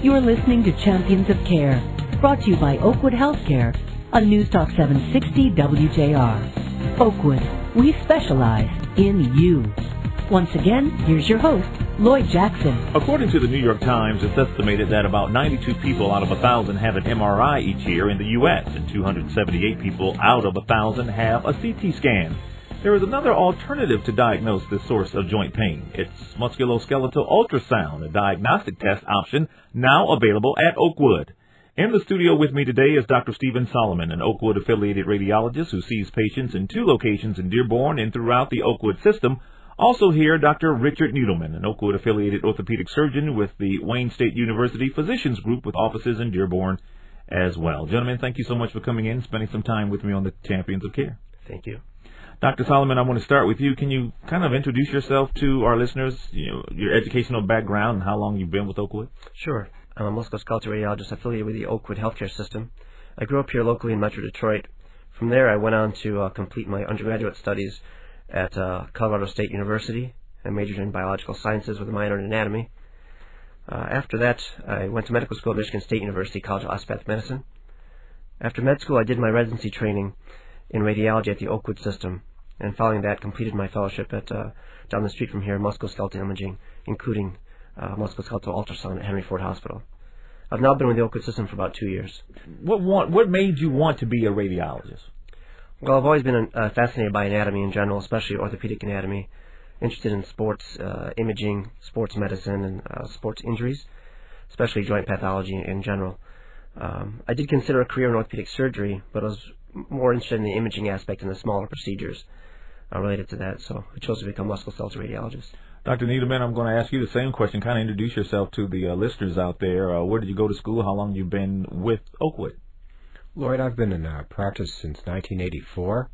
You are listening to Champions of Care, brought to you by Oakwood Healthcare on News Talk 760 WJR. Oakwood, we specialize in you. Once again, here's your host, Lloyd Jackson. According to the New York Times, it's estimated that about 92 people out of 1,000 have an MRI each year in the U.S., and 278 people out of 1,000 have a CT scan. There is another alternative to diagnose this source of joint pain. It's musculoskeletal ultrasound, a diagnostic test option now available at Oakwood. In the studio with me today is Dr. Stephen Solomon, an Oakwood-affiliated radiologist who sees patients in 2 locations in Dearborn and throughout the Oakwood system. Also here, Dr. Richard Needleman, an Oakwood-affiliated orthopedic surgeon with the Wayne State University Physicians Group with offices in Dearborn as well. Gentlemen, thank you so much for coming in and spending some time with me on the Champions of Care. Thank you. Dr. Solomon, I want to start with you. Can you kind of introduce yourself to our listeners, your educational background and how long you've been with Oakwood? Sure. I'm a musculoskeletal radiologist affiliated with the Oakwood healthcare system. I grew up here locally in Metro Detroit. From there, I went on to complete my undergraduate studies at Colorado State University. I majored in biological sciences with a minor in anatomy. After that, I went to medical school at Michigan State University College of Osteopathic Medicine. After med school, I did my residency training in radiology at the Oakwood system, and following that, completed my fellowship at down the street from here, musculoskeletal imaging, including musculoskeletal ultrasound at Henry Ford Hospital. I've now been with the Oakwood system for about 2 years. What made you want to be a radiologist? Well, I've always been fascinated by anatomy in general, especially orthopedic anatomy, interested in sports imaging, sports medicine, and sports injuries, especially joint pathology in general. I did consider a career in orthopedic surgery, but I was more interested in the imaging aspect and the smaller procedures related to that, so I chose to become a musculoskeletal radiologist. Dr. Needleman, I'm going to ask you the same question. Kind of introduce yourself to the listeners out there. Where did you go to school? How long have you been with Oakwood? Lloyd, I've been in practice since 1984,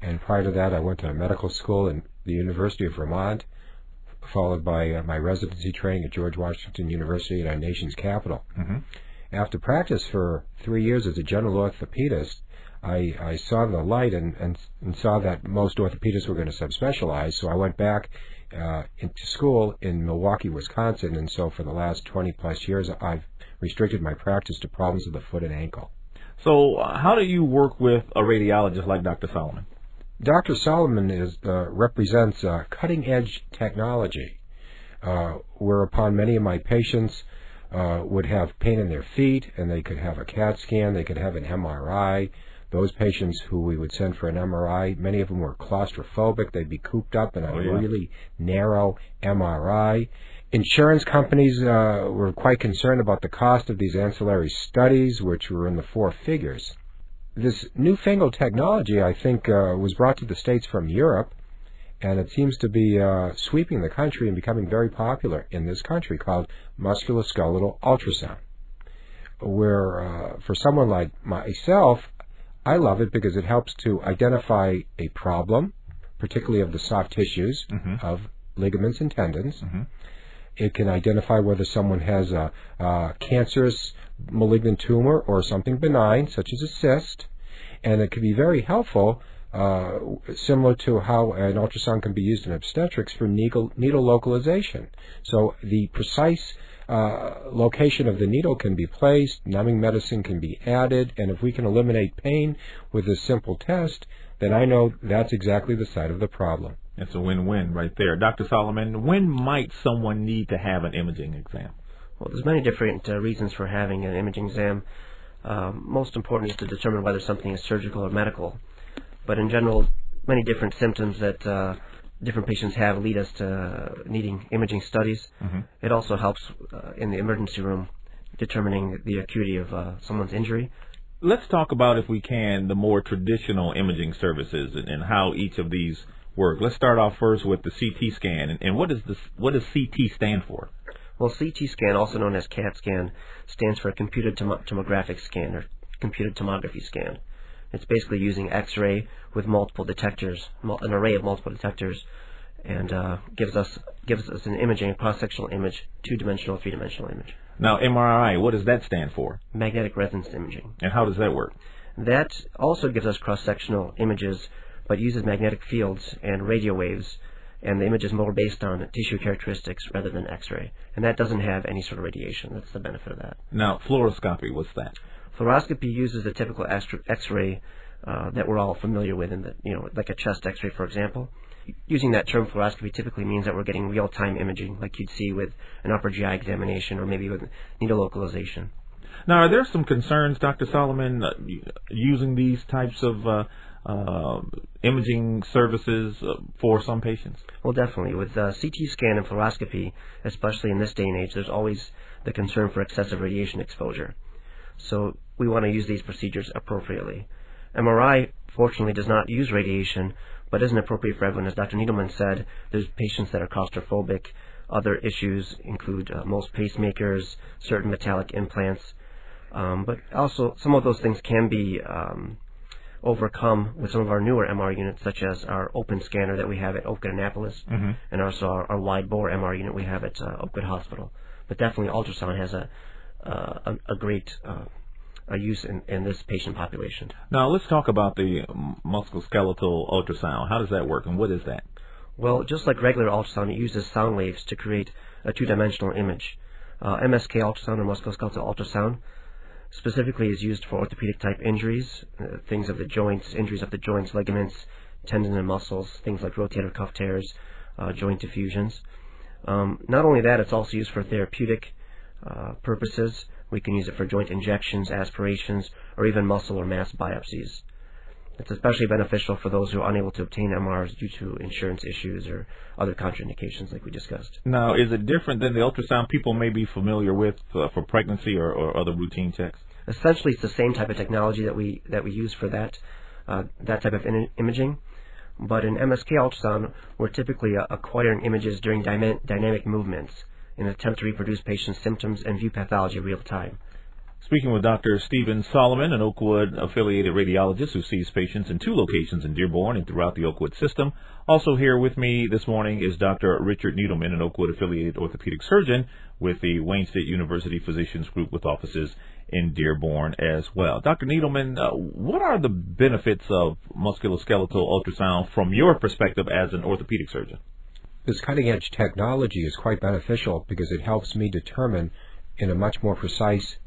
and prior to that I went to medical school in the University of Vermont, followed by my residency training at George Washington University at our nation's capital. Mm-hmm. After practice for 3 years as a general orthopedist, I saw the light and saw that most orthopedists were going to subspecialize, so I went back into school in Milwaukee, Wisconsin, and so for the last 20-plus years I've restricted my practice to problems of the foot and ankle. So how do you work with a radiologist like Dr. Solomon? Dr. Solomon represents cutting-edge technology, whereupon many of my patients would have pain in their feet, and they could have a CAT scan, they could have an MRI. Those patients who we would send for an MRI, many of them were claustrophobic. They'd be cooped up in a really narrow MRI. Insurance companies were quite concerned about the cost of these ancillary studies, which were in the 4 figures. This newfangled technology, I think, was brought to the States from Europe, and it seems to be sweeping the country and becoming very popular in this country, called musculoskeletal ultrasound, where for someone like myself, I love it because it helps to identify a problem, particularly of the soft tissues of ligaments and tendons. Mm-hmm. It can identify whether someone has a cancerous malignant tumor or something benign, such as a cyst, and it can be very helpful, similar to how an ultrasound can be used in obstetrics for needle localization. So the precise location of the needle can be placed, numbing medicine can be added, and if we can eliminate pain with a simple test, then I know that's exactly the site of the problem. It's a win-win right there. Dr. Solomon, when might someone need to have an imaging exam? Well, there's many different reasons for having an imaging exam. Most important is to determine whether something is surgical or medical. But in general, many different symptoms that different patients have lead us to needing imaging studies. Mm-hmm. It also helps in the emergency room determining the acuity of someone's injury. Let's talk about, if we can, the more traditional imaging services and how each of these work. Let's start off first with the CT scan. And what does CT stand for? Well, CT scan, also known as CAT scan, stands for computed tomographic scan or computed tomography scan. It's basically using X-ray with multiple detectors, an array of multiple detectors, and gives us an imaging, a cross-sectional image, 2-dimensional, 3-dimensional image. Now, MRI, what does that stand for? Magnetic resonance imaging. And how does that work? That also gives us cross-sectional images, but uses magnetic fields and radio waves and the image is more based on tissue characteristics rather than X-ray, and that doesn't have any sort of radiation. That's the benefit of that. Now, fluoroscopy, what's that? Fluoroscopy uses the typical X-ray that we're all familiar with, like a chest X-ray, for example. Using that term fluoroscopy typically means that we're getting real-time imaging, like you'd see with an upper GI examination or maybe with needle localization. Now, are there some concerns, Dr. Solomon, using these types of imaging services for some patients? Well, definitely. With CT scan and fluoroscopy, especially in this day and age, there's always the concern for excessive radiation exposure. So we want to use these procedures appropriately. MRI, fortunately, does not use radiation, but isn't appropriate for everyone. As Dr. Needleman said, there's patients that are claustrophobic. Other issues include most pacemakers, certain metallic implants, but also some of those things can be overcome with some of our newer MR units, such as our open scanner that we have at Oakwood Annapolis, and also our wide bore MR unit we have at Oakwood Hospital. But definitely ultrasound has a great use in this patient population. Now let's talk about the musculoskeletal ultrasound. How does that work, and what is that? Well, just like regular ultrasound, it uses sound waves to create a two-dimensional image. MSK ultrasound, or musculoskeletal ultrasound, specifically is used for orthopedic-type injuries, things of the joints, injuries of the joints, ligaments, tendons and muscles, things like rotator cuff tears, joint diffusions. Not only that, it's also used for therapeutic purposes. We can use it for joint injections, aspirations, or even muscle or mass biopsies. It's especially beneficial for those who are unable to obtain MRs due to insurance issues or other contraindications like we discussed. Now, is it different than the ultrasound people may be familiar with for pregnancy or other routine checks? Essentially, it's the same type of technology that we use for that type of imaging. But in MSK ultrasound, we're typically acquiring images during dynamic movements in an attempt to reproduce patients' symptoms and view pathology real time. Speaking with Dr. Stephen Solomon, an Oakwood-affiliated radiologist who sees patients in 2 locations in Dearborn and throughout the Oakwood system. Also here with me this morning is Dr. Richard Needleman, an Oakwood-affiliated orthopedic surgeon with the Wayne State University Physicians Group with offices in Dearborn as well. Dr. Needleman, what are the benefits of musculoskeletal ultrasound from your perspective as an orthopedic surgeon? This cutting-edge technology is quite beneficial because it helps me determine in a much more precise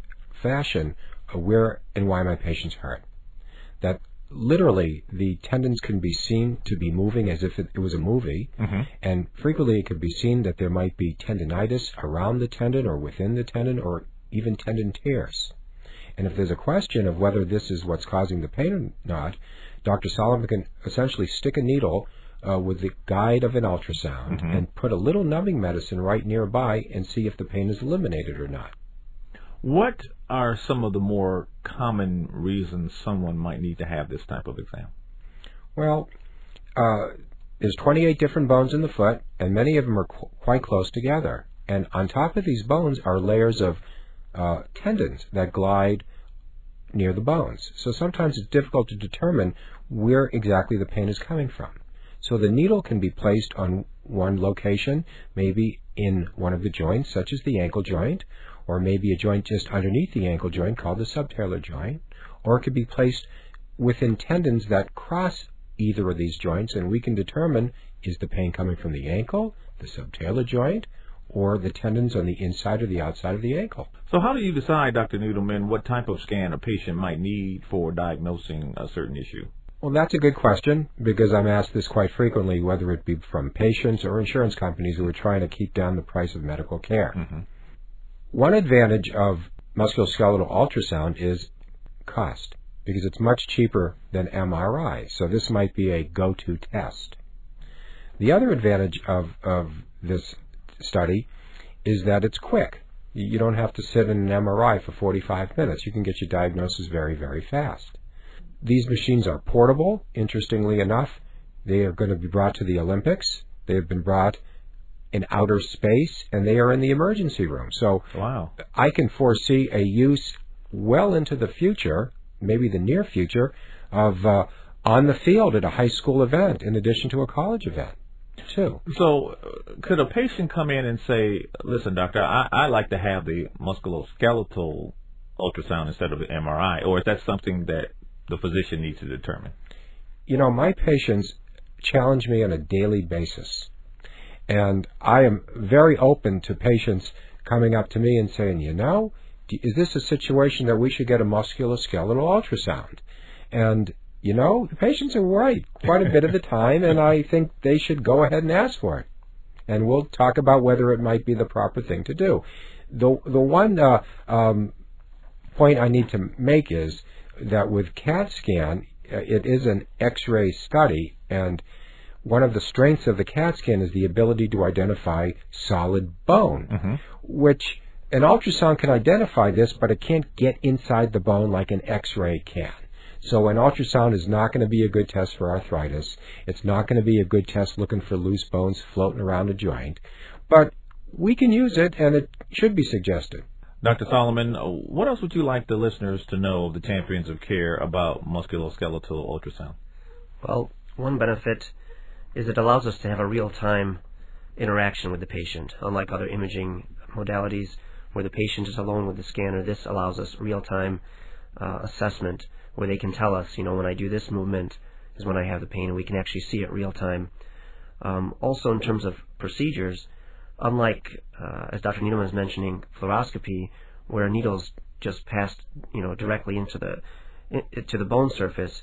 fashion where and why my patients hurt. That literally the tendons can be seen to be moving as if it was a movie, and frequently it could be seen that there might be tendinitis around the tendon or within the tendon or even tendon tears. And if there's a question of whether this is what's causing the pain or not, Dr. Solomon can essentially stick a needle with the guide of an ultrasound and put a little numbing medicine right nearby and see if the pain is eliminated or not. What are some of the more common reasons someone might need to have this type of exam? Well, there's 28 different bones in the foot, and many of them are quite close together. And on top of these bones are layers of tendons that glide near the bones. So sometimes it's difficult to determine where exactly the pain is coming from. So the needle can be placed on one location, maybe in one of the joints, such as the ankle joint, or maybe a joint just underneath the ankle joint called the subtalar joint, or it could be placed within tendons that cross either of these joints, and we can determine, is the pain coming from the ankle, the subtalar joint, or the tendons on the inside or the outside of the ankle. So how do you decide, Dr. Needleman, what type of scan a patient might need for diagnosing a certain issue? Well, that's a good question, because I'm asked this quite frequently, whether it be from patients or insurance companies who are trying to keep down the price of medical care. One advantage of musculoskeletal ultrasound is cost, because it's much cheaper than MRI, so this might be a go-to test. The other advantage of this study is that it's quick. You don't have to sit in an MRI for 45 minutes. You can get your diagnosis very, very fast. These machines are portable. Interestingly enough, they are going to be brought to the Olympics. They have been brought in outer space, and they are in the emergency room. So I can foresee a use well into the future, maybe the near future, of on the field at a high school event in addition to a college event, too. So could a patient come in and say, listen, doctor, I like to have the musculoskeletal ultrasound instead of the MRI, or is that something that the physician needs to determine? You know, my patients challenge me on a daily basis And I am very open to patients coming up to me and saying, is this a situation that we should get a musculoskeletal ultrasound? And, the patients are right quite a bit of the time, and I think they should go ahead and ask for it. And we'll talk about whether it might be the proper thing to do. The one point I need to make is that with CAT scan, it is an X-ray study, and one of the strengths of the CAT scan is the ability to identify solid bone, which an ultrasound can identify this, but it can't get inside the bone like an X-ray can. So an ultrasound is not going to be a good test for arthritis. It's not going to be a good test looking for loose bones floating around a joint. But we can use it, and it should be suggested. Dr. Solomon, what else would you like the listeners to know of the Champions of Care about musculoskeletal ultrasound? Well, one benefit is it allows us to have a real-time interaction with the patient. Unlike other imaging modalities where the patient is alone with the scanner, this allows us real-time assessment where they can tell us, when I do this movement is when I have the pain, and we can actually see it real-time. Also, in terms of procedures, unlike, as Dr. Needleman is mentioning, fluoroscopy, where needles just passed, directly into the bone surface,